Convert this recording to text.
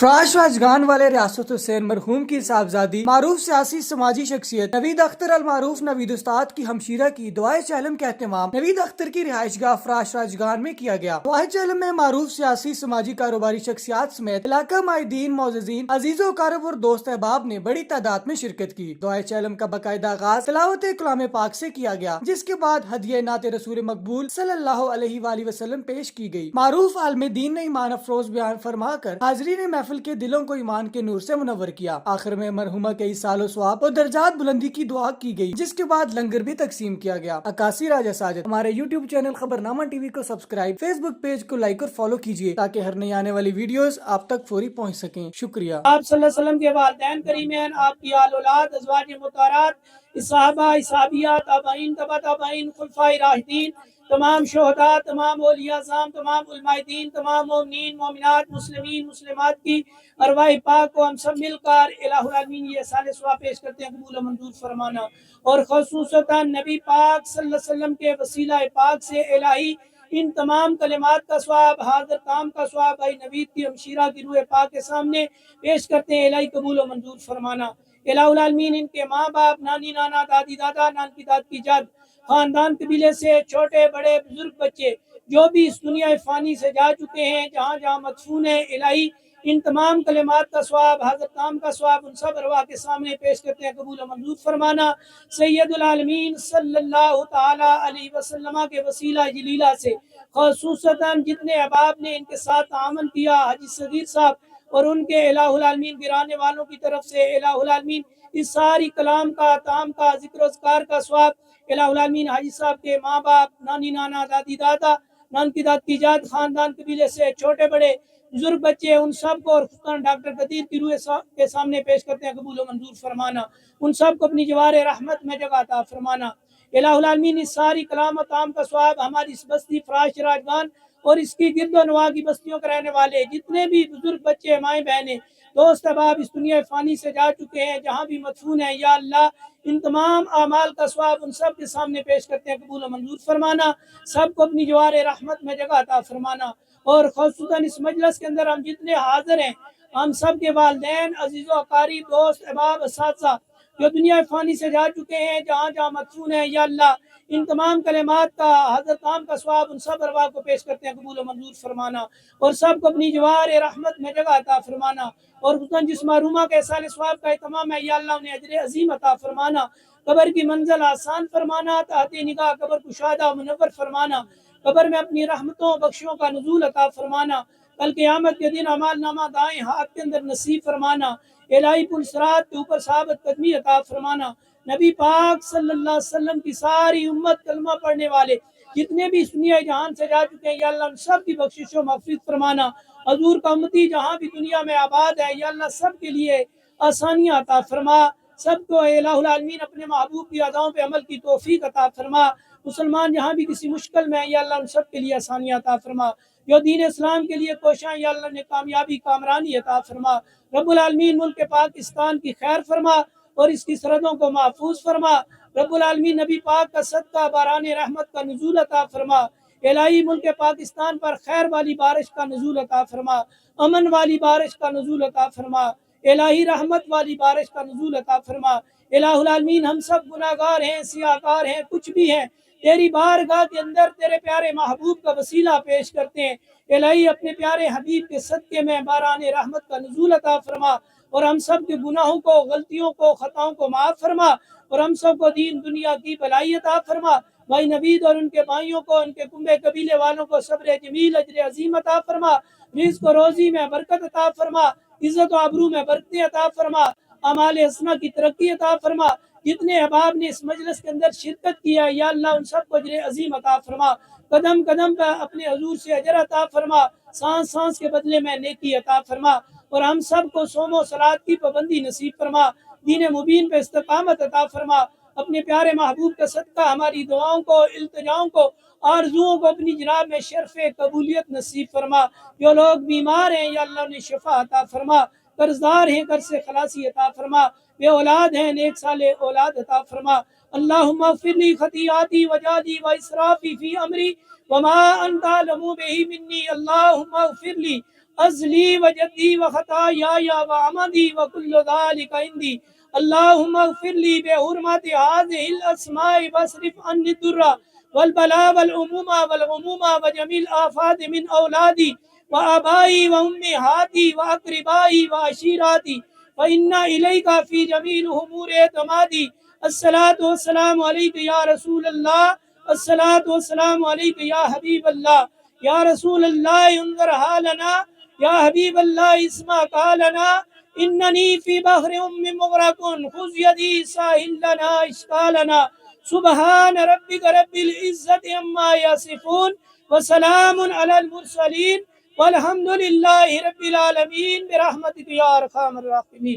فراش واجگان والے ریاست حسین مرحوم کی صاحبزادی معروف سیاسی سماجی شخصیت نوید اختر المعروف نوید استاد کی ہمشیرہ کی دعائے چہلم کا اہتمام نوید اختر کی رہائش گاہ فراش واجگان میں کیا گیا۔ دعائے چہلم میں معروف سیاسی سماجی کاروباری شخصیات سمیت علاقہ مائدین معززین عزیز و اقارب اور دوست احباب نے بڑی تعداد میں شرکت کی۔ دعائے چہلم کا باقاعدہ آغاز تلاوت کلام پاک سے کیا گیا، جس کے بعد ہدیہ نعت رسول مقبول صلی اللہ علیہ وآلہ وسلم پیش کی گئی۔ معروف عالم دین نے ایمان افروز بیان فرما کر حاضرین محفل کے دلوں کو ایمان کے نور سے منور کیا۔ آخر میں مرحومہ کے سال و ثواب اور درجات بلندی کی دعا کی گئی، جس کے بعد لنگر بھی تقسیم کیا گیا۔ عکاسی راجہ ساجد ہمارے یوٹیوب چینل خبرنامہ ٹی وی کو سبسکرائب، فیس بک پیج کو لائک اور فالو کیجیے تاکہ ہر نئی آنے والی ویڈیوز آپ تک فوری پہنچ سکیں۔ شکریہ۔ آپ صلی اللہ علیہ وسلم کے والدین کریمین، آپ کی آل اولاد، ازواج مطہرات، صحابہ، صحابیات، تابعین، تبع تابعین، خلفائے راشدین، تمام شہداء، تمام اولیاء کرام، تمام علماء دین، تمام مومنین، مومنات، مسلمین، مسلمات کی ارواح پاک کو ہم سب مل کر الہ العالمین یہ سال ثواب پیش کرتے ہیں، قبول و منظور فرمانا۔ اور خصوصاً نبی پاک صلی اللہ علیہ وسلم کے وسیلہ پاک سے الہی ان تمام کلمات کا ثواب، حاضر کام کا ثواب بھائی نوید کی ہمشیرہ کی روح پاک کے سامنے پیش کرتے ہیں، الہی قبول و منظور فرمانا۔ الہ العالمین ان کے ماں باپ، نانی نانا، دادی دادا، نان کی داد کی جد، خاندان قبیلے سے چھوٹے بڑے بزرگ بچے جو بھی اس دنیا فانی سے جا چکے ہیں، جہاں جہاں مدفون ہیں، الہی ان تمام کلمات کا ثواب، حاضر کام کا ثواب ان سب ارواح کے سامنے پیش کرتے ہیں، قبول و منظور فرمانا۔ سید العالمین صلی اللہ تعالی علیہ وسلم کے وسیلہ جلیلہ سے خصوصاً جتنے احباب نے ان کے ساتھ تعامل کیا، حاجی صغیر صاحب اور ان کے الہ العالمین گرانے والوں کی طرف سے الہ العالمین اس ساری کلام کا، تام کا، ذکر و اذکار کا ثواب الہ العالمین حاجی صاحب کے ماں باپ، نانی نانا، دادی دادا، نان کی داد کی جات، خاندان قبیلے سے چھوٹے بڑے بزرگ بچے ان سب کو، اور خصوصاً ڈاکٹر قدیر کی روح کے سامنے پیش کرتے ہیں، قبول و منظور فرمانا۔ ان سب کو اپنی جوار رحمت میں جگہ عطا فرمانا۔ الہ العالمین اس ساری کلام و تام کا ثواب ہماری اس بستی فراش راجگان اور اس کی گرد و نواح کی بستیوں کے رہنے والے جتنے بھی بزرگ بچے، مائیں بہنیں، دوست احباب اس دنیا فانی سے جا چکے ہیں، جہاں بھی مدفون ہیں، یا اللہ ان تمام اعمال کا ثواب ان سب کے سامنے پیش کرتے ہیں، قبول و منظور فرمانا۔ سب کو اپنی جوار رحمت میں جگہ عطا فرمانا۔ اور خصوصاً اس مجلس کے اندر ہم جتنے حاضر ہیں، ہم سب کے والدین، عزیز و اقارب، دوست احباب، اساتذہ جو دنیا فانی سے جا چکے ہیں، جہاں جہاں مدفون ہیں، یا اللہ ان تمام کلمات کا، حاضر کام کا ثواب ان سب ارواح کو پیش کرتے ہیں، قبول و منظور فرمانا۔ اور سب کو اپنی جوار رحمت میں جگہ عطا فرمانا۔ اور خصوصاً جس محرومہ کے سال ثواب کا اہتمام ہے، یا اللہ انہیں اجر عظیم عطا فرمانا، قبر کی منزل آسان فرمانا، تحت نگاہ قبر کشادہ منور فرمانا، قبر میں اپنی رحمتوں بخشوں کا نزول عطا فرمانا، کل قیامت کے دن اعمال نامہ دائیں ہاتھ کے اندر نصیب فرمانا، الہی پل صراط کے اوپر ثابت قدمی عطا فرمانا۔ نبی پاک صلی اللہ علیہ وسلم کی ساری امت کلمہ پڑھنے والے جتنے بھی اس دنیا جہان سے جا چکے ہیں، یا اللہ ان سب کی بخشش و مغفرت فرمانا۔ حضور کا امتی جہاں بھی دنیا میں آباد ہے، یا اللہ سب کے لیے آسانیاں عطا فرما، سب کو الہ العالمین اپنے محبوب کی اداؤں پہ عمل کی توفیق عطا فرما۔ مسلمان جہاں بھی کسی مشکل میں ہیں، یا اللہ ان سب کے لیے آسانیاں عطا فرما۔ جو دین اسلام کے لیے کوشاں، یا اللہ نے کامیابی کامرانی عطا فرما۔ رب العالمین ملک پاکستان کی خیر فرما اور اس کی سرحدوں کو محفوظ فرما۔ رب العالمین نبی پاک کا صدقہ باران رحمت کا نزول عطا فرما۔ الہی ملک پاکستان پر خیر والی بارش کا نزول عطا فرما، امن والی بارش کا نزول عطا فرما، الہی رحمت والی بارش کا نزول عطا فرما۔ الہ العالمین ہم سب گناہگار ہیں، سیاہکار ہیں، کچھ بھی ہیں، تیری بارگاہ کے اندر تیرے پیارے محبوب کا وسیلہ پیش کرتے ہیں۔ الہی اپنے پیارے حبیب کے صدقے میں باران رحمت کا نزول عطا فرما اور ہم سب کے گناہوں کو، غلطیوں کو، خطاؤں کو معاف فرما اور ہم سب کو دین دنیا کی بھلائی عطا فرما۔ بھائی نوید اور ان کے بھائیوں کو، ان کے کنبے قبیلے والوں کو صبر جمیل، اجر عظیم عطا فرما، رزق و روزی میں برکت عطا فرما، عزت و آبرو میں برکتیں عطا فرما، اعمال حسنہ کی ترقی عطا فرما۔ جتنے احباب نے اس مجلس کے اندر شرکت کیا، یا اللہ ان سب کو اجر عظیم عطا فرما، قدم قدم پہ اپنے حضور سے اجر عطا فرما، سانس سانس کے بدلے میں نیکی عطا فرما اور ہم سب کو صوم و صلات کی پابندی نصیب فرما، دین مبین پہ استقامت عطا فرما۔ اپنے پیارے محبوب کا صدقہ ہماری دعاؤں کو، التجاؤں کو، آرزوؤں کو اپنی جناب میں شرف قبولیت نصیب فرما۔ جو لوگ بیمار ہیں، یا اللہ انہیں شفا عطا فرما، قرضدار ہیں، قرض سے خلاصی عطا فرما، بے اولاد ہیں، نیک صالح اولاد عطا فرما۔ اللہم اغفر لی خطیئاتی وجہلی و اسرافی فی امری وما انت اعلم بہ منی۔ اللہم اغفر لی ازلی و جدی و خطایای و عمدی و کل ذالک عندی اللہم اغفر لی بحرمت هذه الاسماء واصرف عنی الضر والبلاء والعموم والغموم وجميع الآفات من اولادی وآبائی وأمہاتی وأقربائی وعشیراتی فإن إلیک فی جمیع الأمور اعتمادی الصلاة والسلام علیک یا رسول اللہ الصلاة والسلام علیک یا حبیب اللہ یا رسول اللہ انظر حالنا یا حبیب اللہ اسمع قالنا اننی فی بحر مغرق خذ یدی ساحل لنا اشکالنا سبحان ربک رب العزت عما یصفون وسلام علی المرسلین والحمد للہ رب العالمین برحمتک یا ارحم الراحمین.